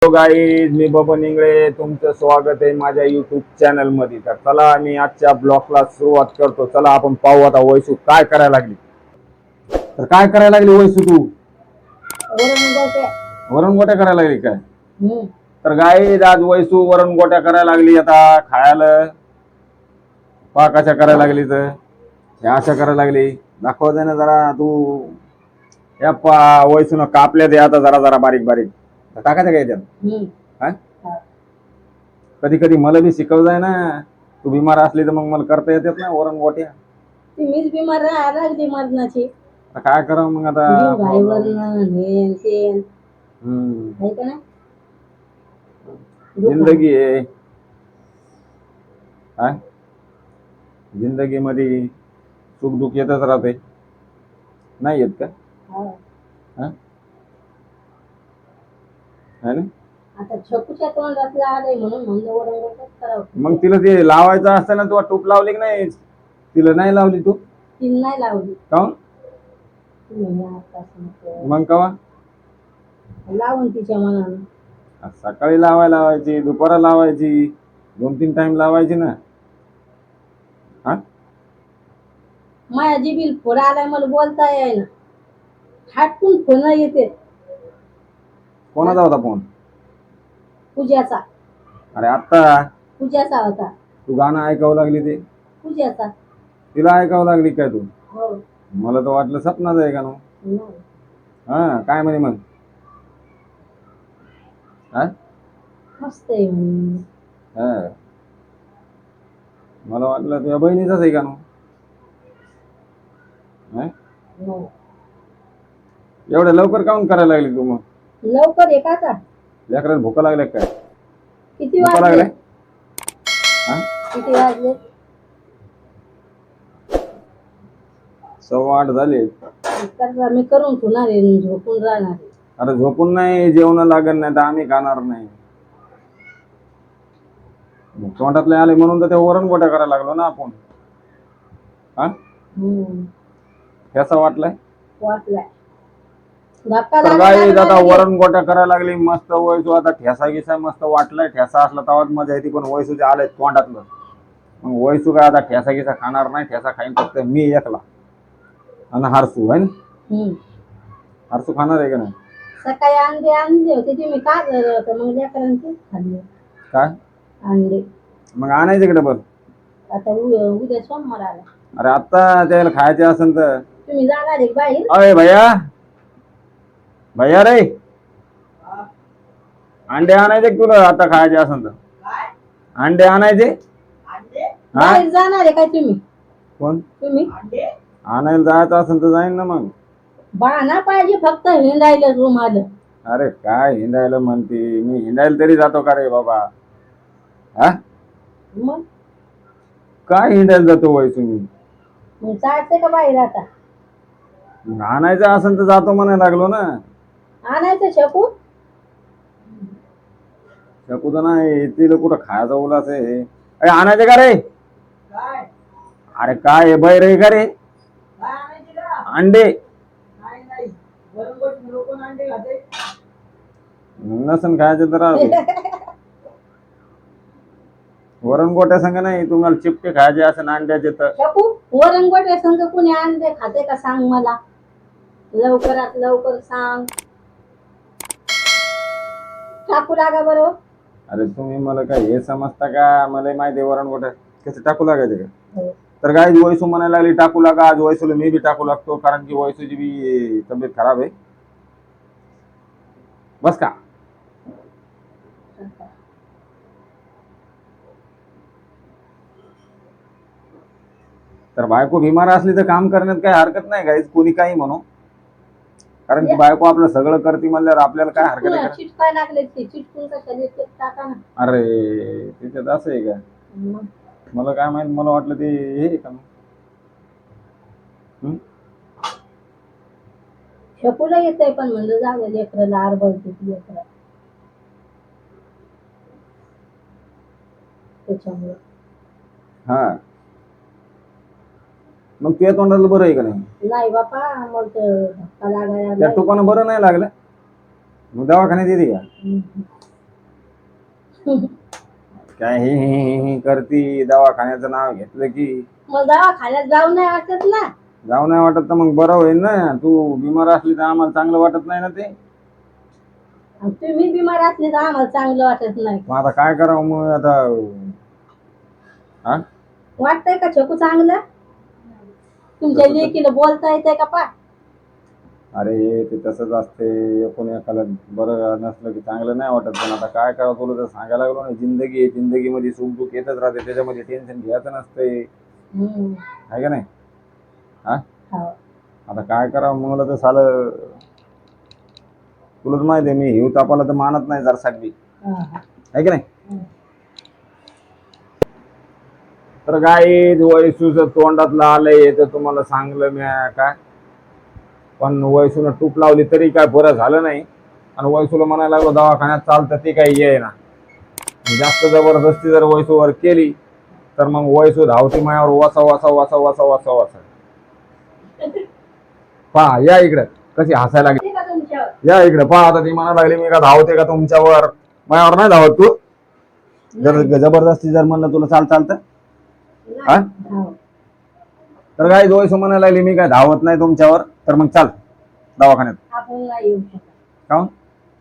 Hello guys, मी बबन इंगळे. तुमचं स्वागत आहे माझ्या युट्यूब चॅनल मध्ये. तर चला मी आजच्या ब्लॉगला सुरुवात करतो. चला आपण पाहू आता वैसू काय करायला लागली. तर काय करायला लागली वैसू तू? वरण गोट्या करायला लागली काय? तर गाईज आज वैसू वरण गोट्या करायला लागली. आता खायला पा कशा करायला लागली, तर ह्या अशा करायला लागली. दाखव दे ना जरा तू. या पा वैसून कापल्या दे आता जरा जरा बारीक बारीक. टाकायचं काय त्यात? कधी कधी मला बी शिकव जाय ना. तू बिमार असली तर मग मला करता येतात ना वरण गोट्या. मीच बिमार राहिली मरणाची. काय करावं मग आता? जिंदगी आहे काय. जिंदगी मध्ये सुख दुःख येतच राहते, नाही येत का? है ना? आता छकूच्या तोंडात आलंय म्हणून म्हणलं वरण गोट्याच करावं. मग तिला ते लावायचं असतं ना, तू टूप लावली की नाही? तिला नाही लावली तू? तिला नाही लावली. काऊन? मग कवा लावून तिच्या मनानं. सकाळी लावायची, दुपारा लावायची, 2-3 टाइम लावायची ना. माझ्या जिबील फोड आलाय, मला बोलता येईना. हाटून फोन येते. कोणाचा होता फोन? पूजाचा. अरे आता पूजाचा होता. तू गाणं ऐकावं लागली ते? पूजाचा. तिला ऐकावं लागली काय तू? हो. मला तर वाटलं सपनाचं आहे का ना. काय म्हणे मग? मस्त आहे. मला वाटलं तुझ्या बहिणीचाच आहे का ना. एवढ्या लवकर काऊन करायला लागली तू? मग लवकर आहे का? लेकराला भूक लागल्या काय? किती भूक वाजले? लागल्या? किती वाजले? 8:15 झाले. मी करून ठेवणार आहे, झोपून राहणार. अरे झोपून नाही, जेवण लागत नाही तर आम्ही खाणार नाही. तोंडातले आले म्हणून तर ते वरण गोट्या करायला लागलो ना आपण. कसा वाटलाय? तर गाई आता वरण गोट्या करायला लागली मस्त. वैसू आता ठेसा गिसा मस्त वाटलाय. ठेसा असला तवाच मजा येते, पण वैसूचे आले तोंडातलं. मग वैसू काय आता ठेसा गिसा खाणार नाही. ठेसा खाईन फक्त मी एकला आणि हरसू आहे ना. हरसू खाणार आहे का नाही? सकाळी अंडे आणले होते ते मी काय झालं होतं, मग लेकरांचे खाल्ले. काय अंडे? मग आणायचे इकडे बघ. आता उद्या सोमवार आला. अरे आता त्याला खायचे असेल तर तुम्ही जाणार आहे बाहेर? अरे भैया, भैया रे, अंडे आणायचे तुला आता खायचे असेल तर? अंडे आणायचे? बाहेर जाणार आहे काय तुम्ही? कोण? तुम्ही आणायला जायचं असेल तर जाईन ना. मग बहाणा पाहिजे फक्त हिंडायला रूम आलं. अरे काय हिंडायला म्हणते? मी हिंडायला तरी जातो का रे बाबा? मग काय हिंडायला जातो वय तुम्ही? मग जायचं का बाहेर आता? आणायचं असेल तर जातो म्हणायला लागलो ना. आणायचं शकू? शकू तर नाही, तिला कुठं खायचा उलास आहे. अरे आणायचे का रे? अरे काय बै रे का रे? अंडे नसन खायचे तर वरण गोट्या संग नाही, तुम्हाला चिपके खायचे असेल अंड्याचे तर. वरण गोट्या संग कोणी अंडे खाते का सांग मला, लवकरात लवकर सांग. टाकू लागा बरोबर. अरे तुम्ही मला काय हे समजता का? मला माहिती वरण गोट्या कसं टाकू लागायचे का? तर काय वैसू म्हणायला लागली टाकू लागा. आज वैसूला मी बी टाकू लागतो, कारण की वैसूची बी तब्येत खराब आहे. बस का? तर बायको बिमार असली तर काम करण्यात काही हरकत नाही गाईज, कोणी काही म्हणू. कारण की बायको आपलं सगळं करते म्हणल्यावर आपल्याला काय हरकत आहे? चिटकाय लागले ते चिटकून कशाला टाका ना. अरे त्याच्यात असं आहे का? मला काय माहित, मला वाटलं ते हे का. शकूला येतंय पण म्हणलं जाऊ लेकराला आरबळते लेकरा त्याच्यामुळे. मग तुझ्या तोंडाला बरं आहे का नाही? नाही बापा, मग धक्का लागायला. त्या टोपानं बरं नाही लागलं, मग दवाखान्यात येते का? काय ही करती, दवाखान्याचं नाव घेतलं की मग दवाखान्यात जाऊ नाही वाटत ना. जाऊ नाही वाटत तर मग बरं होईल ना. तू बिमार असली तर आम्हाला चांगलं वाटत नाही ना ते. आणि तुम्ही बिमार असले तर आम्हाला चांगलं वाटत नाही. मग आता काय करावं मग आता? हा वाटतंय का छोकू चांगलं? तुमच्या लेकीला बोलता येतंय का पा? अरे ते तसंच असते. एकूण एकाला बरं नसलं की चांगलं नाही वाटत. पण आता काय करावं, तुला तर सांगायला लागलो ना. जिंदगी आहे, जिंदगीमध्ये सुख दुःख येतच राहते. त्याच्यामध्ये टेन्शन घ्यायचं नसतंय, आहे का नाही? हा हो. आता काय करावं मला तर सालं, तुलाच माहिती आहे मी हिव तापाला तर मानत नाही जरा साधी, आहे की नाही? तर काय वयसूच तोंडातलं आलंय तर तुम्हाला सांगलं मी काय. पण वयसून टूप लावली तरी काय बरं झालं नाही. आणि वयसूला म्हणायला लागलो दवाखान्यात चालतं, ती काही ये ना. जास्त जबरदस्ती जर वयसूवर केली तर मग वयसू धावती मायावर वसा वसा वसा वसा वसा वसा. पहा या इकडे कशी हसायला लागली. ते का तुमच्यावर? या इकडे पहा आता ती म्हणा लागली मी का धावते का तुमच्यावर. मायावर नाही धावत तू. जर जबरदस्ती जर म्हणलं तुला चालतं हा? हो. तर काय वयसू म्हणायला लागली मी काय धावत नाही तुमच्यावर, तर मग चाल दवाखान्यात. आपण नाही येऊ शकत. काहून?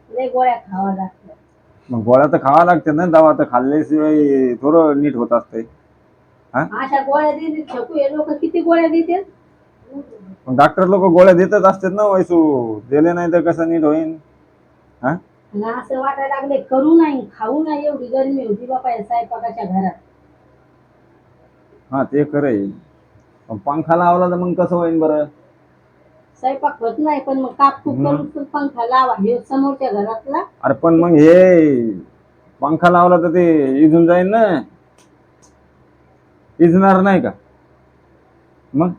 लय गोळ्या खावा लागतात. मग गोळ्या तर खावा लागते ना. दवा तर खाल्ल्याशिवाय थोडं नीट होत असते. अशा गोळ्या देते छोकू, हे लोक किती गोळ्या देते. पण डॉक्टर लोक गोळ्या देतच असतात ना. वयसू दिले नाही तर कसं नीट होईल? हा आणि असं वाटायला लागले करू नाही खाऊ नाही, एवढी गरमी होती बापा या स्वयंपाकाच्या घरात. हा ते खरं आहे. पण पंखा लावला तर मग कसं होईल बरं? स्वयंपाक होत नाही पण मग कापकूप करून पंखा लावा. हे समोरच्या घरातला. अरे पण मग हे पंखा लावला तर ते इजून जाईल ना. इजणार नाही का मग?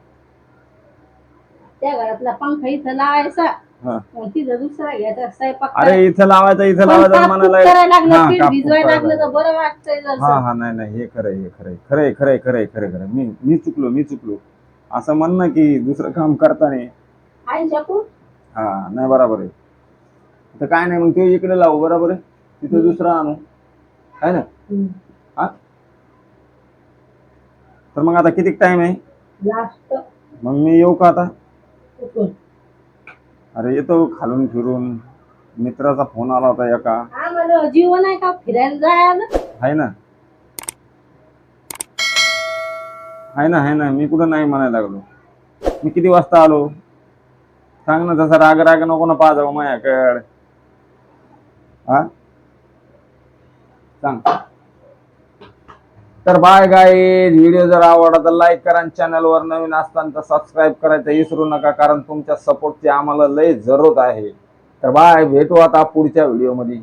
त्या घरातला पंखा इथं लावायचा, हा. मग तिथं दुसरा घ्यायचा स्वयंपाक अरे इथं लावायचं करायला लागलं, हा, पीठ कापूक भिजवायला करायला लागलं तर बरं वाटतंय हा जरासं. हा नाही नाही हे खरंय, हे खरंय, खरंय. मी चुकलो असं म्हण ना की दुसरं काम करताना. आई शकू. हा नाही बरोबर आहे. तर काय नाही मग ते इकडे लावू, बरोबर आहे. तिथे दुसरा आणू, आहे ना? हा तर मग आता किती टाइम आहे? लास्ट. मग मी येऊ का आता? कुठून? अरे येतो खालून फिरून. मित्राचा फोन आला होता एका. आम्हाला जीवन आहे का फिरायला जायला? आहे ना मी कुठं नाही म्हणायला लागलो. मी किती वाजता आलो सांग ना. तसा राग नको ना पहा जाऊ माझ्याकडे. हा सांग. तर बाय गाईज, व्हिडिओ जर आवडला तर लाईक करा. चॅनलवर नवीन असताना तर सबस्क्राईब करायचं विसरू नका, कारण तुमच्या सपोर्टची आम्हाला लय जरूरत आहे. तर बाय, भेटू आता पुढच्या व्हिडिओ मध्ये.